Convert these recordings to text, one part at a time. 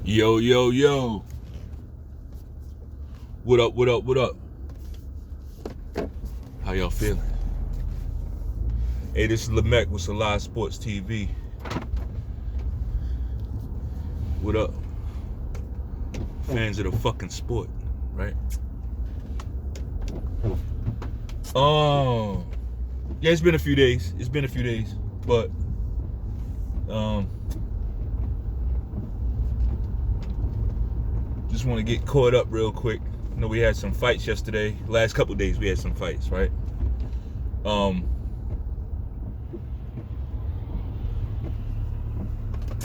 Yo, yo, yo. What up, what up, what up? How y'all feeling? Hey, this is Lamech with selahsportsTV. What up? Fans of the fucking sport, right? Yeah, it's been a few days. But just want to get caught up real quick. You know, we had some fights yesterday. Last couple days we had some fights, right? Hang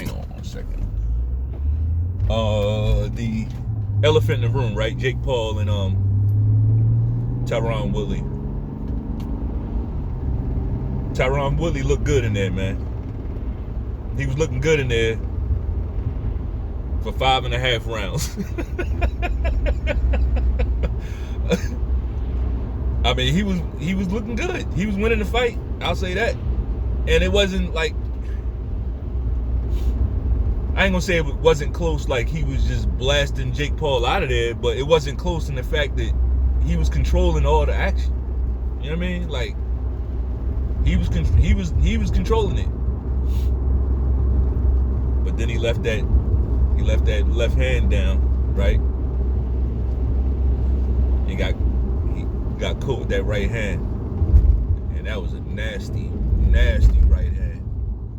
on one second. The elephant in the room, right? Jake Paul and Tyron Woodley. Tyron Woodley looked good in there, man. He was looking good in there for 5.5 rounds. I mean, he was looking good. He was winning the fight. I'll say that. And it wasn't like, I ain't gonna say it wasn't close, like he was just blasting Jake Paul out of there, but it wasn't close in the fact that he was controlling all the action. You know what I mean? Like he was controlling it. But then he left that left hand down, right? He got caught with that right hand, and that was a nasty right hand.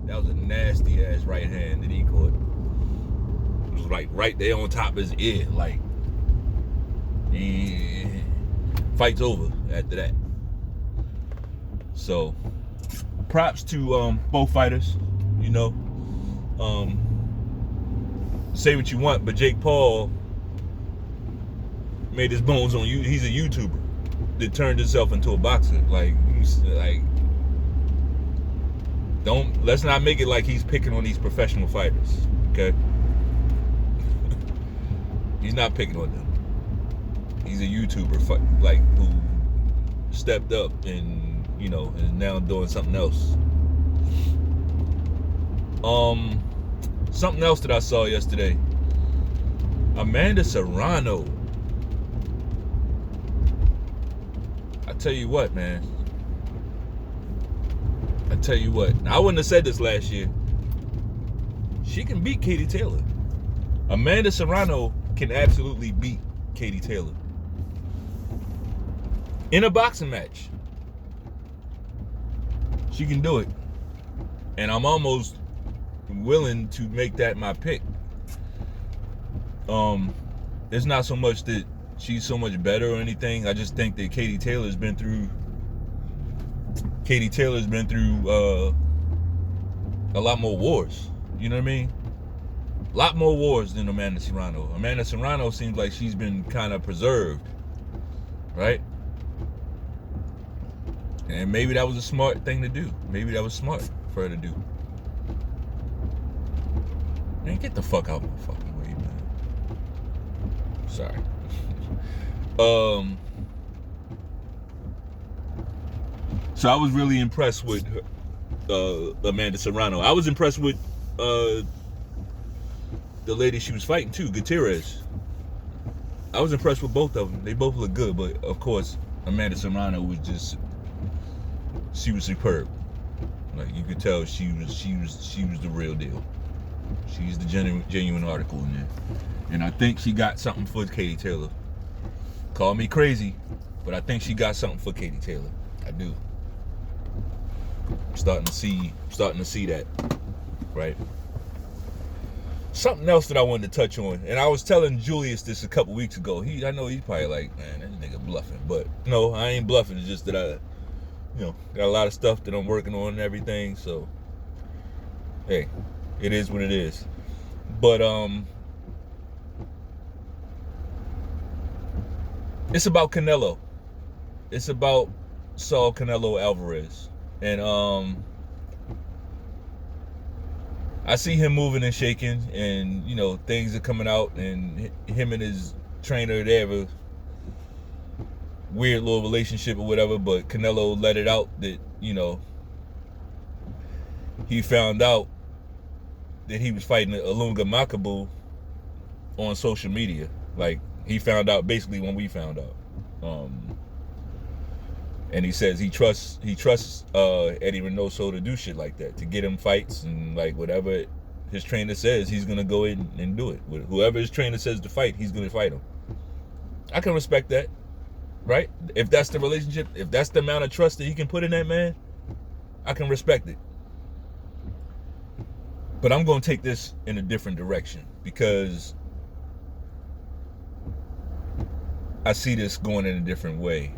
That was a nasty ass right hand that he caught. It was like right there on top of his ear, like, yeah. Fight's over after that. So props to both fighters. You know, say what you want, but Jake Paul made his bones on you. He's a YouTuber that turned himself into a boxer. Let's not make it like he's picking on these professional fighters, okay? He's not picking on them. He's a YouTuber, like, who stepped up and, you know, is now doing something else. Something else that I saw yesterday. Serrano. I tell you what, man. I wouldn't have said this last year. She can beat Katie Taylor. Serrano can absolutely beat Katie Taylor in a boxing match. She can do it. And I'm almost willing to make that my pick. It's not so much that she's so much better or anything. I just think that Katie Taylor's been through a lot more wars. You know what I mean? A lot more wars than Serrano. Serrano seems like she's been kind of preserved, right? And maybe that was a smart thing to do. Maybe that was smart for her to do. Man, get the fuck out of my fucking way, man. Sorry. So I was really impressed with Serrano. I was impressed with the lady she was fighting too, Gutierrez. I was impressed with both of them. They both look good, but of course, Serrano was she was superb. Like, you could tell she was the real deal. She's the genuine article in there. And I think she got something for Katie Taylor. Call me crazy, but I think she got something for Katie Taylor. I do. I'm starting to see that, right? Something else that I wanted to touch on, and I was telling Julius this a couple weeks ago. I know he's probably like, man, that nigga bluffing, but no, I ain't bluffing. It's just that I, got a lot of stuff that I'm working on and everything. So, hey, it is what it is. But it's about Canelo. It's about Saul Canelo Alvarez. And I see him moving and shaking, and things are coming out, and him and his trainer, they have a weird little relationship or whatever, but Canelo let it out that, he found out that he was fighting Ilunga Makabu on social media. Like, he found out basically when we found out. And he says he trusts Eddie Reynoso to do shit like that, to get him fights, and like whatever his trainer says, he's gonna go in and do it. Whoever his trainer says to fight, he's gonna fight him. I can respect that, right? If that's the relationship, if that's the amount of trust that he can put in that man, I can respect it. But I'm gonna take this in a different direction, because I see this going in a different way.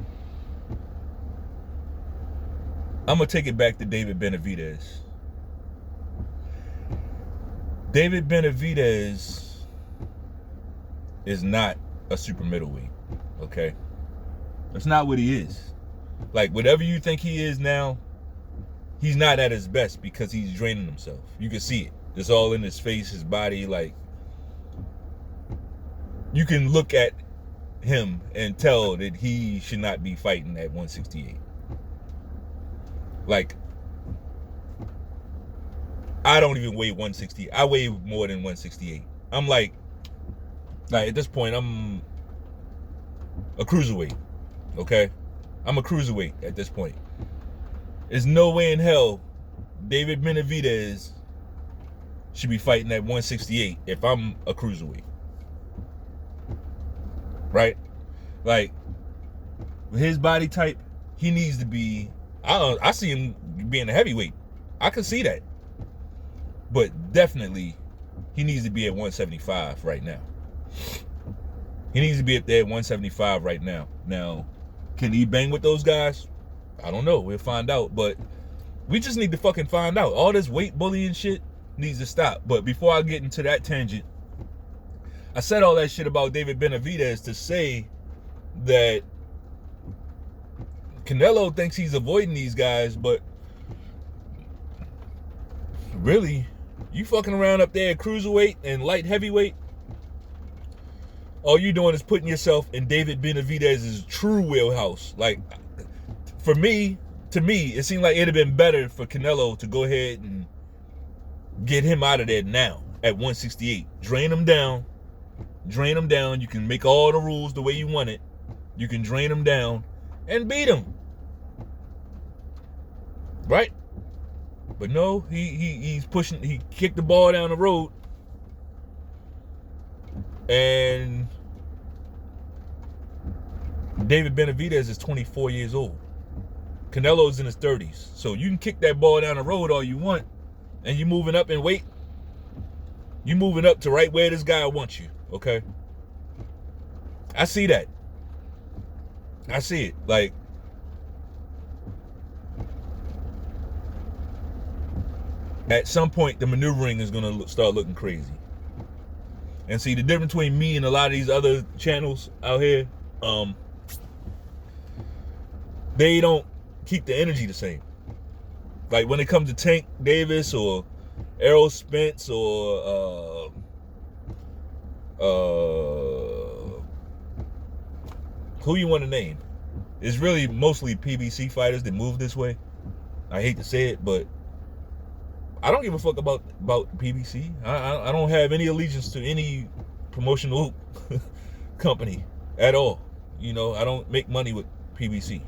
I'm going to take it back to David Benavidez. David Benavidez is not a super middleweight, okay? That's not what he is. Like, whatever you think he is now, he's not at his best, because he's draining himself. You can see it. It's all in his face, his body. Like, you can look at him and tell that he should not be fighting at 168. Like, I don't even weigh 160. I weigh more than 168. I'm like at this point, I'm a cruiserweight, okay? I'm a cruiserweight at this point. There's no way in hell David Benavidez should be fighting at 168 if I'm a cruiserweight, right? Like, with his body type, he needs to be, I see him being a heavyweight. I can see that. But definitely, he needs to be at 175 right now. He needs to be up there at 175 right now. Now, can he bang with those guys? I don't know. We'll find out. But we just need to fucking find out. All this weight bullying shit needs to stop. But before I get into that tangent, I said all that shit about David Benavidez to say that Canelo thinks he's avoiding these guys, but really, you fucking around up there at cruiserweight and light heavyweight, all you doing is putting yourself in David Benavidez's true wheelhouse. Like, to me, it seemed like it'd have been better for Canelo to go ahead and get him out of there now at 168. Drain him down. You can make all the rules the way you want it. You can drain him down and beat him. Right? But no, he's pushing, he kicked the ball down the road. And David Benavidez is 24 years old. Canelo's in his 30s. So you can kick that ball down the road all you want, and you're moving up in weight. You're moving up to right where this guy wants you, okay? I see that. I see it. Like, at some point, the maneuvering is going to start looking crazy. And see, the difference between me and a lot of these other channels out here, they don't keep the energy the same. Like, when it comes to Tank Davis or Errol Spence or who you want to name, it's really mostly PBC fighters that move this way. I hate to say it, but I don't give a fuck about PBC. I don't have any allegiance to any promotional company at all. You know, I don't make money with PBC.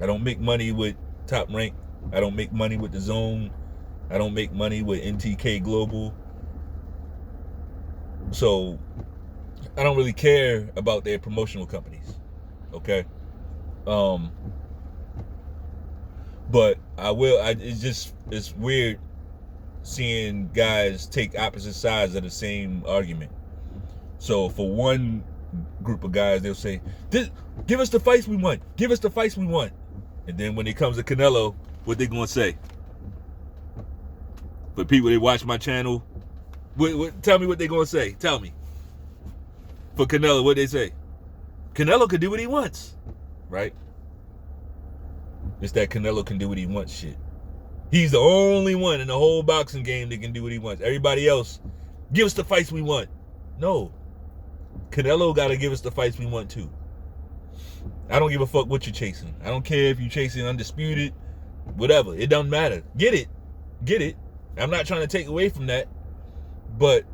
I don't make money with Top Rank. I don't make money with The Zone. I don't make money with NTK Global. So I don't really care about their promotional companies. Okay? But I will, it's weird seeing guys take opposite sides of the same argument. So for one group of guys, they'll say, give us the fights we want. Give us the fights we want. And then when it comes to Canelo, what they gonna say? For people that watch my channel, tell me what they gonna say. Tell me. For Canelo, what they say? Canelo can do what he wants, right? It's that Canelo can do what he wants shit. He's the only one in the whole boxing game that can do what he wants. Everybody else, give us the fights we want. No. Canelo got to give us the fights we want too. I don't give a fuck what you're chasing. I don't care if you're chasing undisputed, whatever. It doesn't matter. Get it. Get it. I'm not trying to take away from that. But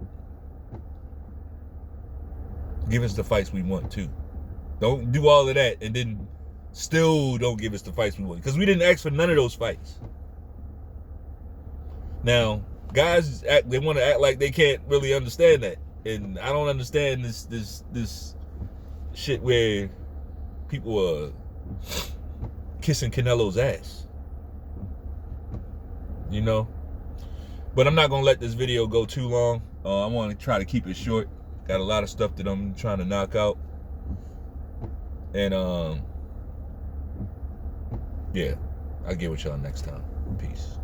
Give us the fights we want too. Don't do all of that and then still don't give us the fights we want, because we didn't ask for none of those fights. Now, guys they want to act like they can't really understand that, and I don't understand this shit where people are kissing Canelo's ass, you know. But I'm not gonna let this video go too long. I want to try to keep it short. Got a lot of stuff that I'm trying to knock out, and yeah, I'll get with y'all next time. Peace.